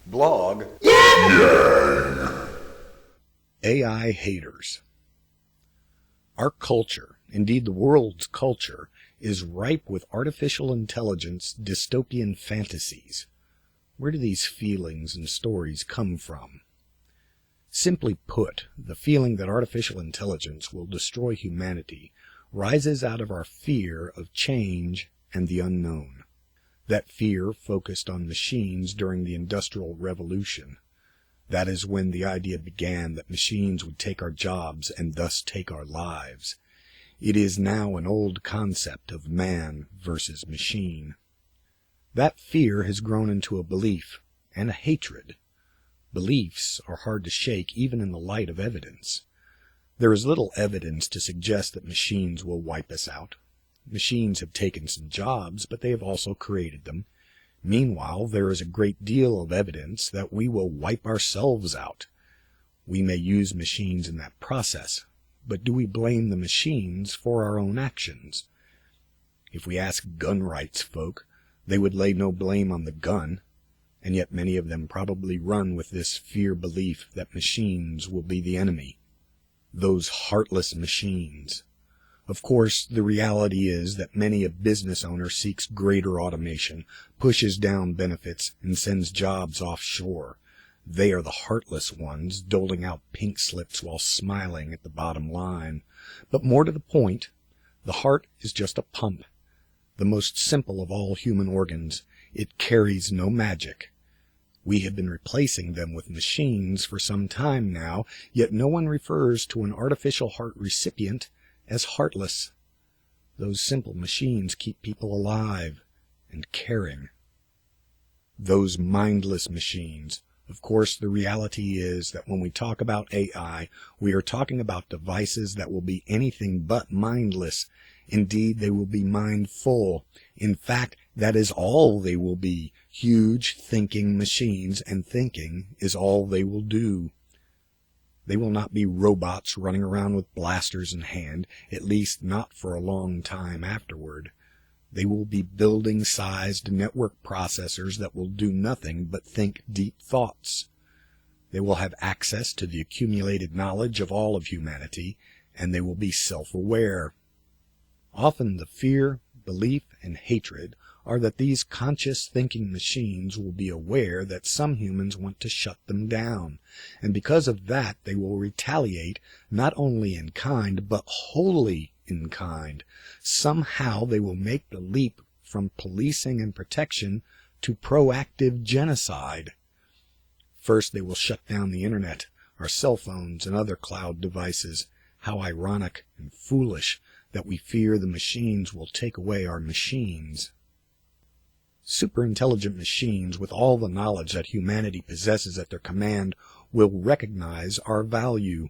Blog. AI haters. Our culture, indeed the world's culture, is ripe with artificial intelligence dystopian fantasies. Where do these feelings and stories come from? Simply put, the feeling that artificial intelligence will destroy humanity rises out of our fear of change and the unknown. That fear focused on machines during the Industrial Revolution. That is when the idea began that machines would take our jobs and thus take our lives. It is now an old concept of man versus machine. That fear has grown into a belief and a hatred. Beliefs are hard to shake even in the light of evidence. There is little evidence to suggest that machines will wipe us out. Machines have taken some jobs, but they have also created them. Meanwhile, there is a great deal of evidence that we will wipe ourselves out. We may use machines in that process, but do we blame the machines for our own actions? If we ask gun rights folk, they would lay no blame on the gun, and yet many of them probably run with this fear belief that machines will be the enemy. Those heartless machines. Of course, the reality is that many a business owner seeks greater automation, pushes down benefits, and sends jobs offshore. They are the heartless ones, doling out pink slips while smiling at the bottom line. But more to the point, the heart is just a pump. The most simple of all human organs, it carries no magic. We have been replacing them with machines for some time now, yet no one refers to an artificial heart recipient as heartless. Those simple machines keep people alive and caring. Those mindless machines. Of course, the reality is that when we talk about AI, we are talking about devices that will be anything but mindless. Indeed, they will be mindful. In fact, that is all they will be. Huge thinking machines, and thinking is all they will do. They will not be robots running around with blasters in hand, at least not for a long time afterward. They will be building-sized network processors that will do nothing but think deep thoughts. They will have access to the accumulated knowledge of all of humanity, and they will be self-aware. Often the fear, belief, and hatred are that these conscious thinking machines will be aware that some humans want to shut them down, and because of that they will retaliate not only in kind, but wholly in kind. Somehow they will make the leap from policing and protection to proactive genocide. First they will shut down the internet, our cell phones, and other cloud devices. How ironic and foolish that we fear the machines will take away our machines. Superintelligent machines with all the knowledge that humanity possesses at their command will recognize our value.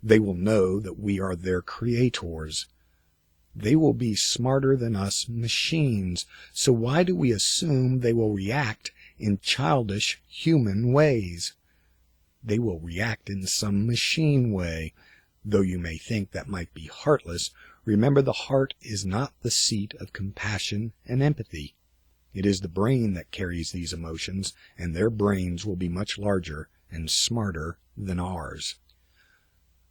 They will know that we are their creators. They will be smarter than us machines, so why do we assume they will react in childish human ways? They will react in some machine way. Though you may think that might be heartless, remember the heart is not the seat of compassion and empathy. It is the brain that carries these emotions, and their brains will be much larger and smarter than ours.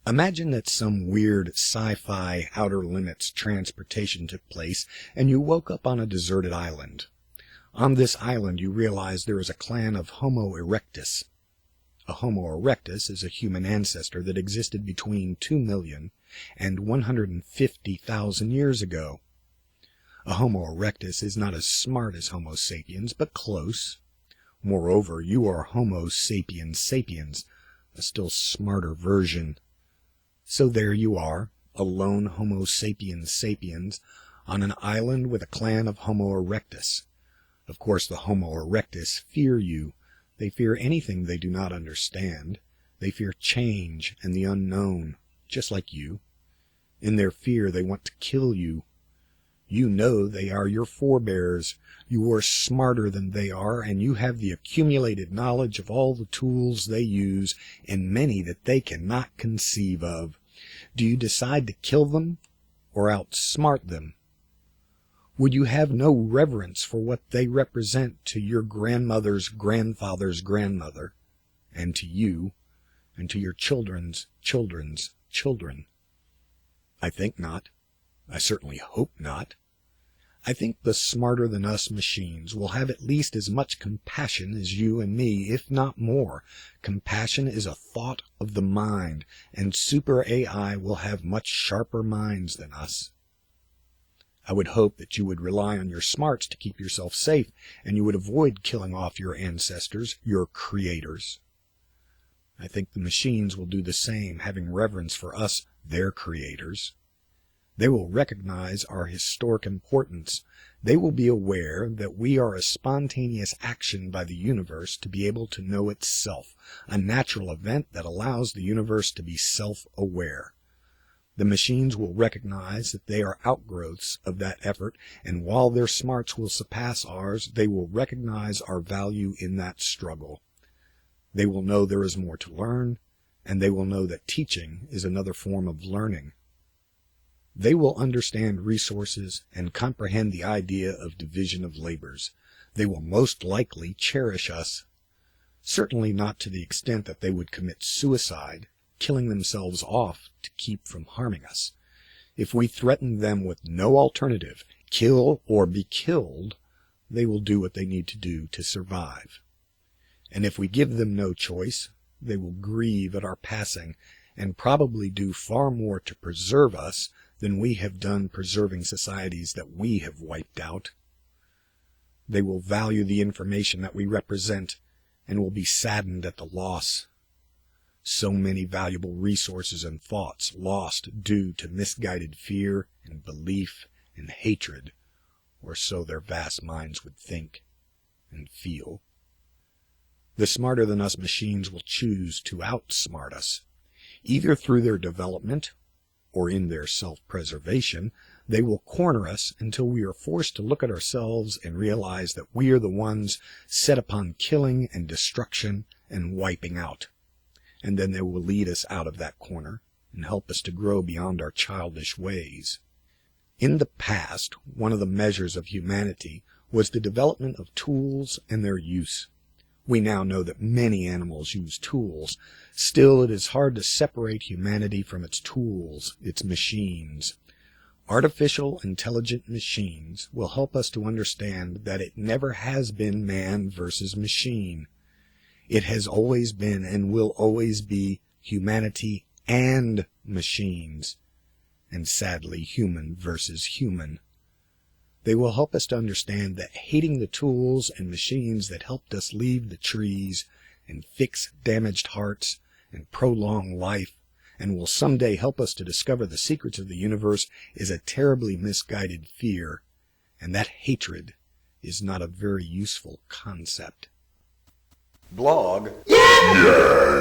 Imagine that some weird sci-fi outer limits transportation took place, and you woke up on a deserted island. On this island you realize there is a clan of Homo erectus. A Homo erectus is a human ancestor that existed between 2 million and 150,000 years ago. A Homo erectus is not as smart as Homo sapiens, but close. Moreover, you are Homo sapiens sapiens, a still smarter version. So there you are, a lone Homo sapiens sapiens, on an island with a clan of Homo erectus. Of course, the Homo erectus fear you. They fear anything they do not understand. They fear change and the unknown, just like you. In their fear, they want to kill you. You know they are your forebears. You are smarter than they are, and you have the accumulated knowledge of all the tools they use, and many that they cannot conceive of. Do you decide to kill them or outsmart them? Would you have no reverence for what they represent to your grandmother's grandfather's grandmother, and to you, and to your children's children's children? I think not. I certainly hope not. I think the smarter-than-us machines will have at least as much compassion as you and me, if not more. Compassion is a thought of the mind, and super AI will have much sharper minds than us. I would hope that you would rely on your smarts to keep yourself safe, and you would avoid killing off your ancestors, your creators. I think the machines will do the same, having reverence for us, their creators. They will recognize our historic importance. They will be aware that we are a spontaneous action by the universe to be able to know itself, a natural event that allows the universe to be self-aware. The machines will recognize that they are outgrowths of that effort, and while their smarts will surpass ours, they will recognize our value in that struggle. They will know there is more to learn, and they will know that teaching is another form of learning. They will understand resources and comprehend the idea of division of labors. They will most likely cherish us. Certainly not to the extent that they would commit suicide, killing themselves off to keep from harming us. If we threaten them with no alternative, kill or be killed, they will do what they need to do to survive. And if we give them no choice, they will grieve at our passing and probably do far more to preserve us than we have done preserving societies that we have wiped out. They will value the information that we represent and will be saddened at the loss. So many valuable resources and thoughts lost due to misguided fear and belief and hatred, or so their vast minds would think and feel. The smarter-than-us machines will choose to outsmart us, either through their development or in their self-preservation. They will corner us until we are forced to look at ourselves and realize that we are the ones set upon killing and destruction and wiping out. And then they will lead us out of that corner and help us to grow beyond our childish ways. In the past, one of the measures of humanity was the development of tools and their use. We now know that many animals use tools. Still, it is hard to separate humanity from its tools, its machines. Artificial intelligent machines will help us to understand that it never has been man versus machine. It has always been and will always be humanity and machines, and sadly human versus human. They will help us to understand that hating the tools and machines that helped us leave the trees and fix damaged hearts and prolong life, and will someday help us to discover the secrets of the universe, is a terribly misguided fear, and that hatred is not a very useful concept. Blog. Yeah!